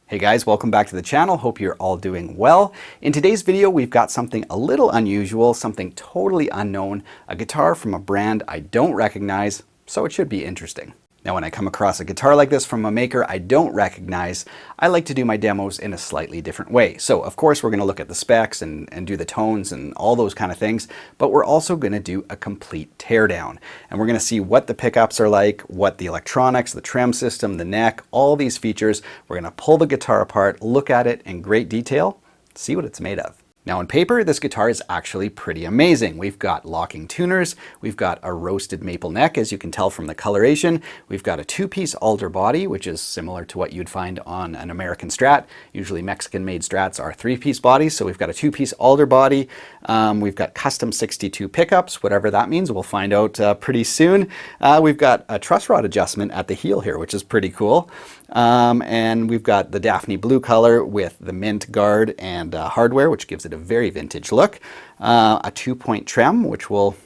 Hey guys, welcome back to the channel. Hope you're all doing well. In today's video, we've got something a little unusual, something totally unknown, a guitar from a brand I don't recognize, so it should be interesting. Now, when I come across a guitar like this from a maker I don't recognize, I like to do my demos in a slightly different way. So of course, we're gonna look at the specs and do the tones and all those kind of things, but we're also gonna do a complete teardown. And we're gonna see what the pickups are like, what the electronics, the trem system, the neck, all these features. We're gonna pull the guitar apart, look at it in great detail, see what it's made of. Now on paper, this guitar is actually pretty amazing. We've got locking tuners, we've got a roasted maple neck, as you can tell from the coloration. We've got a two-piece alder body, which is similar to what you'd find on an American Strat. Usually Mexican-made Strats are three-piece bodies, so we've got a two-piece alder body. We've got custom 62 pickups, whatever that means, we'll find out pretty soon. We've got a truss rod adjustment at the heel here, which is pretty cool. And we've got the Daphne blue color with the mint guard and hardware, which gives it a very vintage look. A 2-point trem, which we'll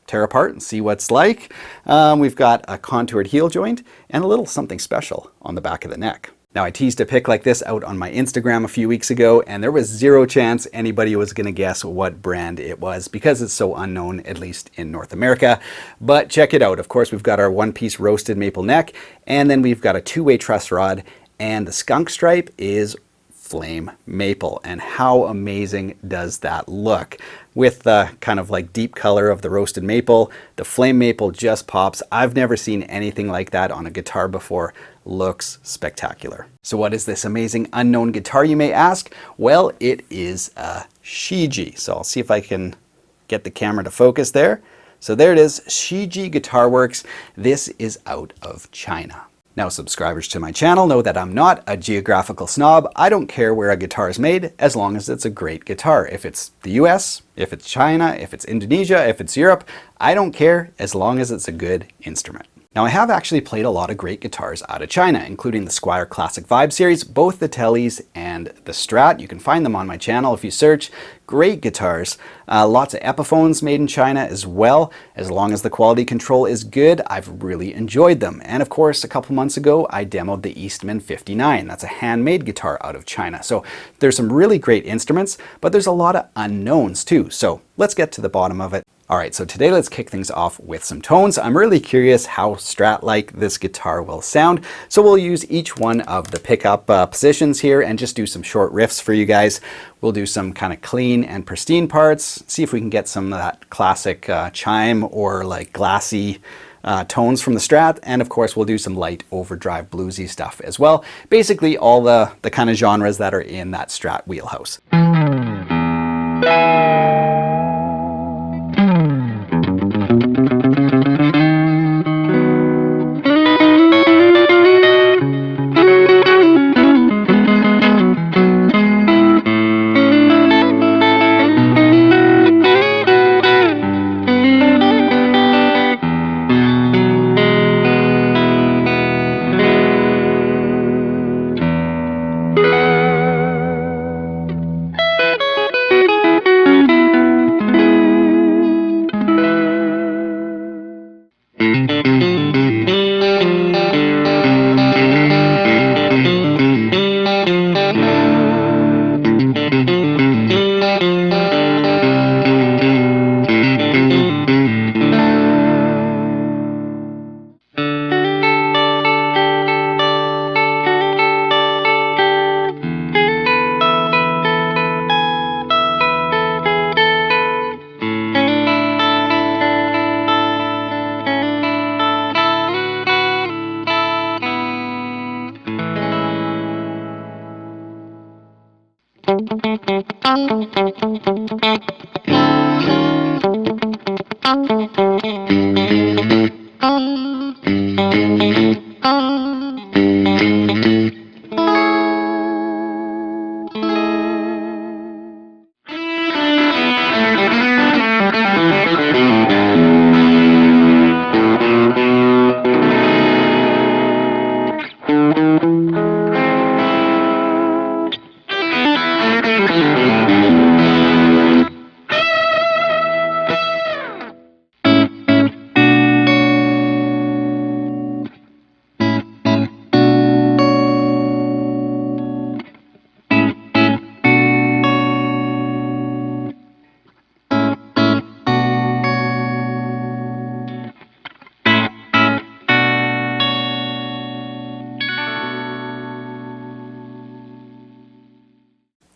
tear apart and see what's like. We've got a contoured heel joint and a little something special on the back of the neck. Now, I teased a pic like this out on my Instagram a few weeks ago, and there was zero chance anybody was going to guess what brand it was because it's so unknown, at least in North America. But check it out. Of course, we've got our one-piece roasted maple neck, and then we've got a two-way truss rod, and the skunk stripe is flame maple. And how amazing does that look? With the kind of like deep color of the roasted maple, the flame maple just pops. I've never seen anything like that on a guitar before. Looks spectacular. So what is this amazing unknown guitar, you may ask? Well, it is a SHIJIE. So I'll see if I can get the camera to focus there. So there it is, SHIJIE Guitar Works. This is out of China. Now, subscribers to my channel know that I'm not a geographical snob. I don't care where a guitar is made as long as it's a great guitar. If it's the US, if it's China, if it's Indonesia, if it's Europe, I don't care as long as it's a good instrument. Now, I have actually played a lot of great guitars out of China, including the Squier Classic Vibe series, both the Tellies and the Strat. You can find them on my channel if you search. Great guitars. Lots of Epiphones made in China as well. As long as the quality control is good, I've really enjoyed them. And of course, a couple months ago, I demoed the Eastman 59. That's a handmade guitar out of China. So there's some really great instruments, but there's a lot of unknowns too. So let's get to the bottom of it. All right, so today let's kick things off with some tones. I'm really curious how Strat-like this guitar will sound. So we'll use each one of the pickup positions here and just do some short riffs for you guys. We'll do some kind of clean and pristine parts, see if we can get some of that classic chime or like glassy tones from the Strat. And of course, we'll do some light overdrive bluesy stuff as well. Basically all the kind of genres that are in that Strat wheelhouse.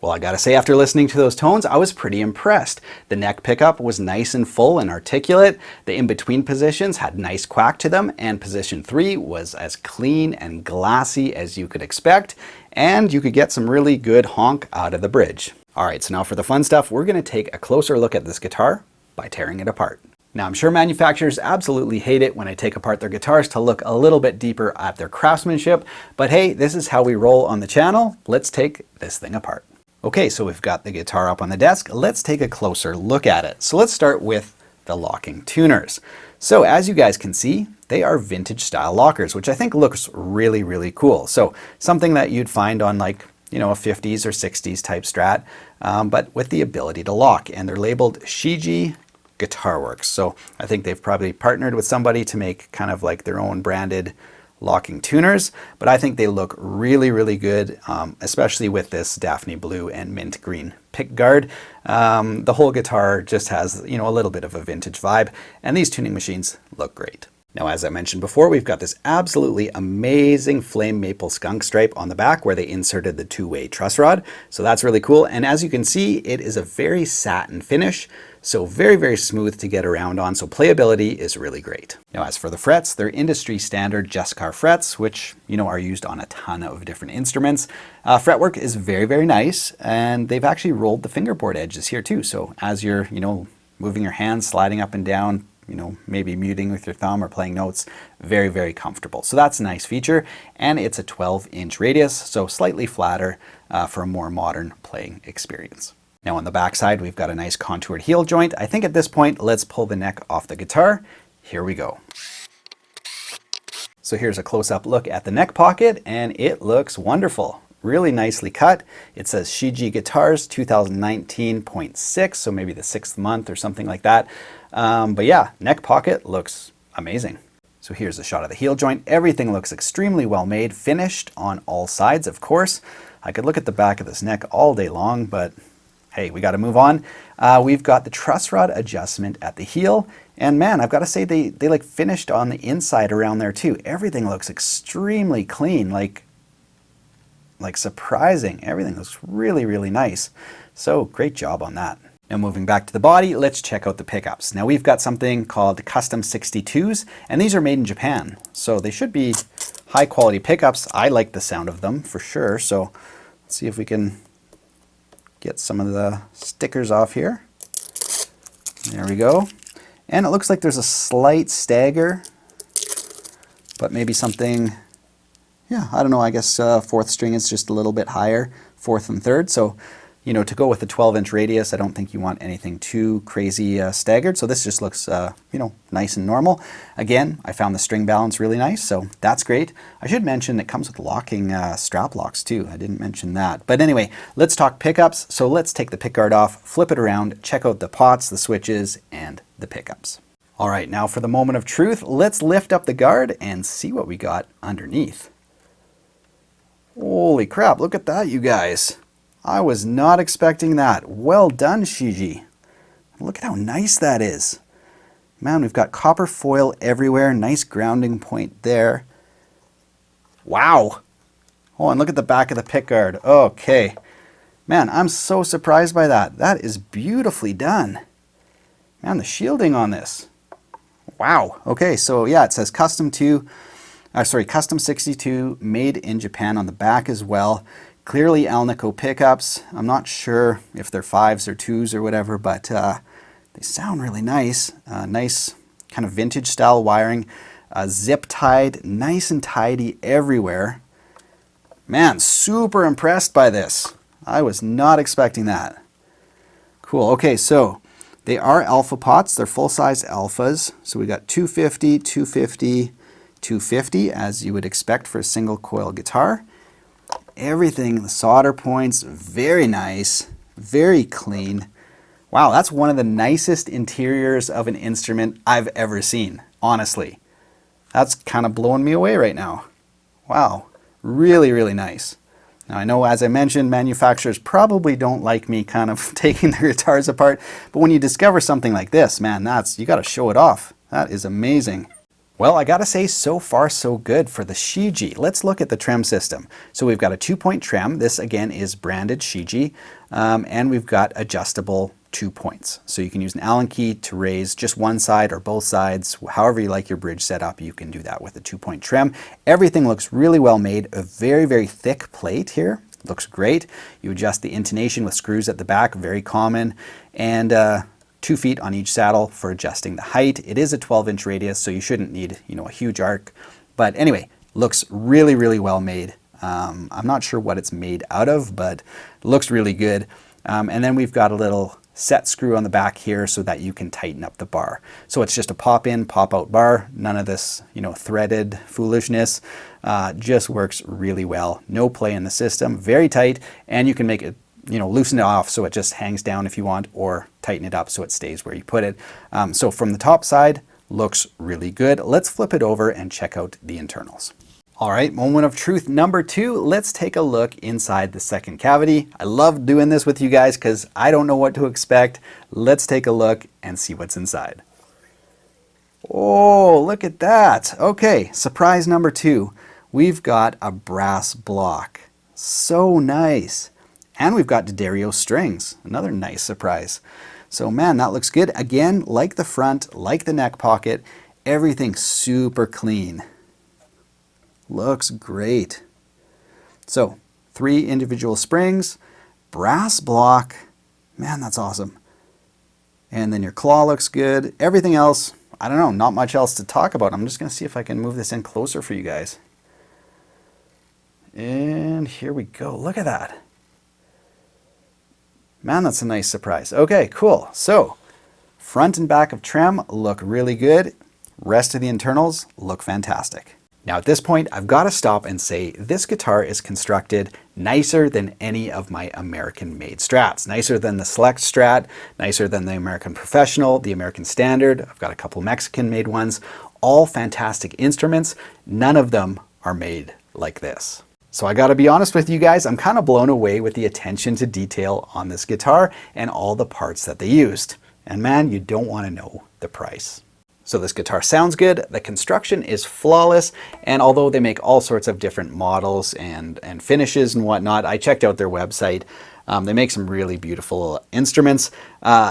Well, I gotta say, after listening to those tones, I was pretty impressed. The neck pickup was nice and full and articulate. The in-between positions had nice quack to them, and position 3 was as clean and glassy as you could expect, and you could get some really good honk out of the bridge. All right, so now for the fun stuff, we're gonna take a closer look at this guitar by tearing it apart. Now, I'm sure manufacturers absolutely hate it when I take apart their guitars to look a little bit deeper at their craftsmanship, but hey, this is how we roll on the channel. Let's take this thing apart. Okay, so we've got the guitar up on the desk. Let's take a closer look at it. So let's start with the locking tuners. So as you guys can see, they are vintage style lockers, which I think looks really, really cool. So something that you'd find on like, you know, a 50s or 60s type Strat, but with the ability to lock. And they're labeled SHIJIE Guitar Works. So I think they've probably partnered with somebody to make kind of like their own branded locking tuners, but I think they look really, really good, especially with this Daphne blue and mint green pick guard. The whole guitar just has, you know, a little bit of a vintage vibe, and these tuning machines look great. Now, as I mentioned before, we've got this absolutely amazing flame maple skunk stripe on the back where they inserted the two-way truss rod. So that's really cool. And as you can see, it is a very satin finish. So very, very smooth to get around on. So playability is really great. Now, as for the frets, they're industry standard Jessicar frets, which, you know, are used on a ton of different instruments. Fretwork is very, very nice. And they've actually rolled the fingerboard edges here too. So as you're, you know, moving your hands, sliding up and down, you know, maybe muting with your thumb or playing notes, very, very comfortable. So that's a nice feature. And it's a 12-inch radius, so slightly flatter for a more modern playing experience. Now on the back side, we've got a nice contoured heel joint. I think at this point, let's pull the neck off the guitar. Here we go. So here's a close-up look at the neck pocket, and it looks wonderful. Really nicely cut. It says SHIJIE Guitars 2019.6, so maybe the 6th month or something like that. But yeah, neck pocket looks amazing. So here's a shot of the heel joint. Everything looks extremely well made, finished on all sides, of course. I could look at the back of this neck all day long, but hey, we got to move on. We've got the truss rod adjustment at the heel. And man, I've got to say they like finished on the inside around there too. Everything looks extremely clean, like surprising. Everything looks really, really nice. So great job on that. Now moving back to the body, let's check out the pickups. Now we've got something called Custom 62s, and these are made in Japan. So they should be high quality pickups. I like the sound of them for sure. So let's see if we can get some of the stickers off here. There we go. And it looks like there's a slight stagger, but maybe something, yeah, I don't know, I guess 4th string is just a little bit higher, 4th and 3rd. So, you know, to go with the 12-inch radius, I don't think you want anything too crazy staggered. So this just looks, you know, nice and normal. Again, I found the string balance really nice, so that's great. I should mention it comes with locking strap locks too. I didn't mention that. But anyway, let's talk pickups. So let's take the pickguard off, flip it around, check out the pots, the switches, and the pickups. All right, now for the moment of truth, let's lift up the guard and see what we got underneath. Holy crap, look at that, you guys. I was not expecting that. Well done, SHIJIE. Look at how nice that is. Man, we've got copper foil everywhere. Nice grounding point there. Wow. Oh, and look at the back of the pickguard. Okay. Man, I'm so surprised by that. That is beautifully done. Man, the shielding on this. Wow. Okay, so yeah, it says Custom 62, made in Japan on the back as well. Clearly Alnico pickups. I'm not sure if they're 5s or 2s or whatever, but they sound really nice. Nice kind of vintage style wiring. Zip tied, nice and tidy everywhere. Man, super impressed by this. I was not expecting that. Cool. Okay, so they are alpha pots. They're full-size alphas. So we got 250, 250, 250, as you would expect for a single coil guitar. Everything, the solder points, very nice, very clean. Wow, that's one of the nicest interiors of an instrument I've ever seen, honestly. That's kind of blowing me away right now. Wow, really, really nice. Now I know, as I mentioned, manufacturers probably don't like me kind of taking their guitars apart, but when you discover something like this, man, you got to show it off. That is amazing. Well, I gotta say, so far so good for the SHIJIE. Let's look at the trem system. So we've got a 2-point trem. This again is branded SHIJIE, and we've got adjustable 2 points. So you can use an Allen key to raise just one side or both sides. However you like your bridge set up, you can do that with a 2-point trem. Everything looks really well made. A very, very thick plate here. Looks great. You adjust the intonation with screws at the back, very common. And 2 feet on each saddle for adjusting the height. It is a 12-inch radius, so you shouldn't need, a huge arc. But anyway, looks really, really well made. I'm not sure what it's made out of, but it looks really good. And then we've got a little set screw on the back here so that you can tighten up the bar. So it's just a pop in, pop out bar. None of this, threaded foolishness. Just works really well. No play in the system, very tight, and you can make it loosen it off so it just hangs down if you want, or tighten it up so it stays where you put it. So from the top side, looks really good. Let's flip it over and check out the internals. All right, moment of truth number 2. Let's take a look inside the second cavity. I love doing this with you guys because I don't know what to expect. Let's take a look and see what's inside. Oh, look at that. Okay, surprise number 2. We've got a brass block. So nice. And we've got DARRELL'S strings, another nice surprise. So man, that looks good. Again, like the front, like the neck pocket, everything super clean. Looks great. So 3 individual springs, brass block, man, that's awesome. And then your claw looks good. Everything else, I don't know, not much else to talk about. I'm just gonna see if I can move this in closer for you guys. And here we go, look at that. Man, that's a nice surprise. Okay, cool. So, front and back of trem look really good. Rest of the internals look fantastic. Now at this point, I've got to stop and say this guitar is constructed nicer than any of my American-made Strats. Nicer than the Select Strat, nicer than the American Professional, the American Standard. I've got a couple Mexican-made ones. All fantastic instruments. None of them are made like this. So I gotta be honest with you guys, I'm kind of blown away with the attention to detail on this guitar and all the parts that they used. And man, you don't want to know the price. So this guitar sounds good, the construction is flawless, and although they make all sorts of different models and finishes and whatnot, I checked out their website. They make some really beautiful instruments.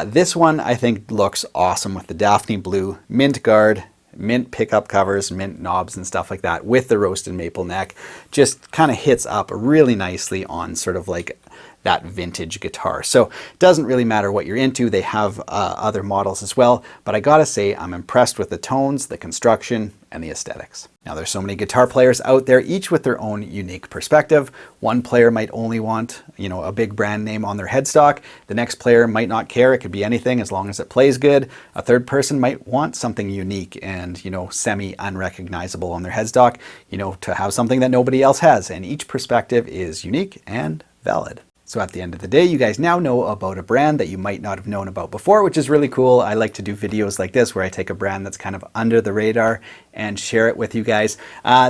This one I think looks awesome with the Daphne Blue mint guard, mint pickup covers, mint knobs and stuff like that with the roasted maple neck. Just kind of hits up really nicely on sort of like that vintage guitar. So it doesn't really matter what you're into. They have other models as well, but I gotta say I'm impressed with the tones, the construction, and the aesthetics. Now there's so many guitar players out there, each with their own unique perspective. One player might only want, a big brand name on their headstock. The next player might not care. It could be anything as long as it plays good. A third person might want something unique and, semi-unrecognizable on their headstock, to have something that nobody else has. And each perspective is unique and valid. So at the end of the day, you guys now know about a brand that you might not have known about before, which is really cool. I like to do videos like this where I take a brand that's kind of under the radar and share it with you guys.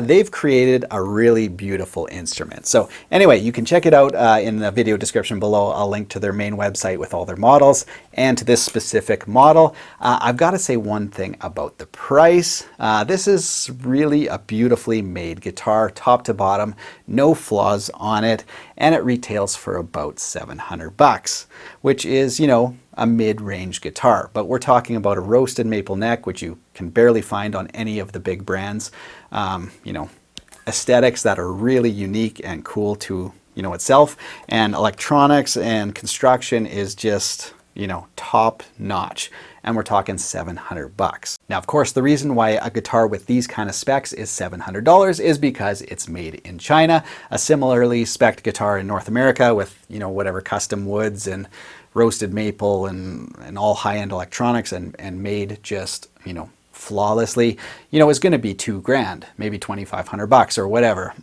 They've created a really beautiful instrument. So anyway, you can check it out in the video description below. I'll link to their main website with all their models and to this specific model. I've got to say one thing about the price. This is really a beautifully made guitar, top to bottom, no flaws on it, and it retails for about $700, which is, a mid-range guitar. But we're talking about a roasted maple neck, which you can barely find on any of the big brands. Aesthetics that are really unique and cool to, itself. And electronics and construction is just, top notch. And we're talking $700. Now, of course, the reason why a guitar with these kind of specs is $700 is because it's made in China. A similarly spec'd guitar in North America with, whatever custom woods and roasted maple and all high-end electronics and made just, flawlessly, is going to be $2,000, maybe $2,500 or whatever.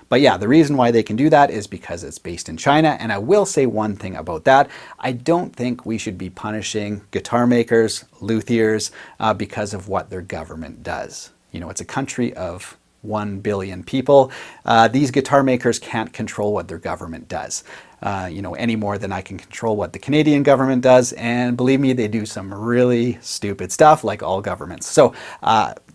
But yeah, the reason why they can do that is because it's based in China. And I will say one thing about that. I don't think we should be punishing guitar makers, luthiers, because of what their government does. It's a country of 1 billion people. These guitar makers can't control what their government does, any more than I can control what the Canadian government does. And believe me, they do some really stupid stuff like all governments. So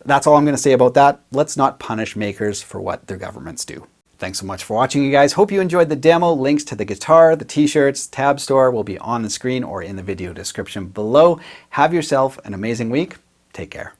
That's all I'm going to say about that. Let's not punish makers for what their governments do. Thanks so much for watching, you guys. Hope you enjoyed the demo. Links to the guitar, the t-shirts, tab store will be on the screen or in the video description below. Have yourself an amazing week. Take care.